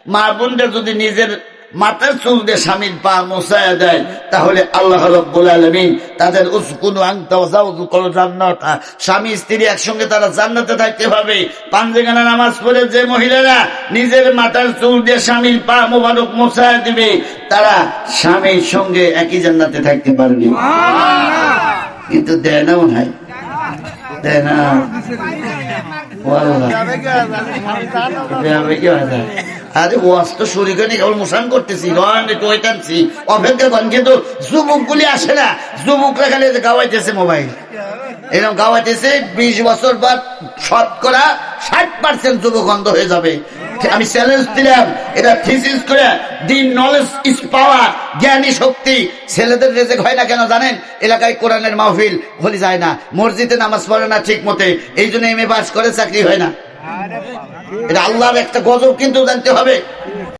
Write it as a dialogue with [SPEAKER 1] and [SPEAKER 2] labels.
[SPEAKER 1] মা বোনদের যদি নিজের মাথার চুল দিয়ে স্বামীর পা মোছায়া দেয়, তাহলে আল্লাহ রাব্বুল আলামিন তাদের উসকুনু আনতা ওয়া যাওজু করো জান্নাতা, স্বামী স্ত্রী একসঙ্গে তারা জান্নাতে থাকতে পারবে। পাঁচওয়াক্ত নামাজ পড়ে যে মহিলারা নিজের মাথার চুল দিয়ে স্বামীর পা মোবারক মোছায়া দিবে, তারা স্বামীর সঙ্গে একই জান্নাতে থাকতে পারবে। কিন্তু দেয় না মনে হয়, দেয় না। আরে ওয়াজ তো শুরু করিনি, কেবল মোশন করতেছি, টানছি, অপেক্ষা করেন। কিন্তু যুবক গুলি আসে না, যুবকরা খালি গাওয়াইতেছে মোবাইল, এরকম গাওয়াইতেছে। 20 বছর পর 60% যুবক অন্ধ হয়ে যাবে। আমি চ্যালেঞ্জ দিলাম, এটা থিসিস করে দিন, নলেজ ইজ পাওয়ার, জ্ঞানী শক্তি। ছেলেদের রেজেক হয় না কেন জানেন? এলাকায় কোরআনের মাহফিল হলে যায় না, মসজিদে নামাজ পড়ে না ঠিক মতে, এই জন্য এমএ পাস করে চাকরি হয় না। এটা আল্লাহর একটা গজব কিন্তু জানতে হবে।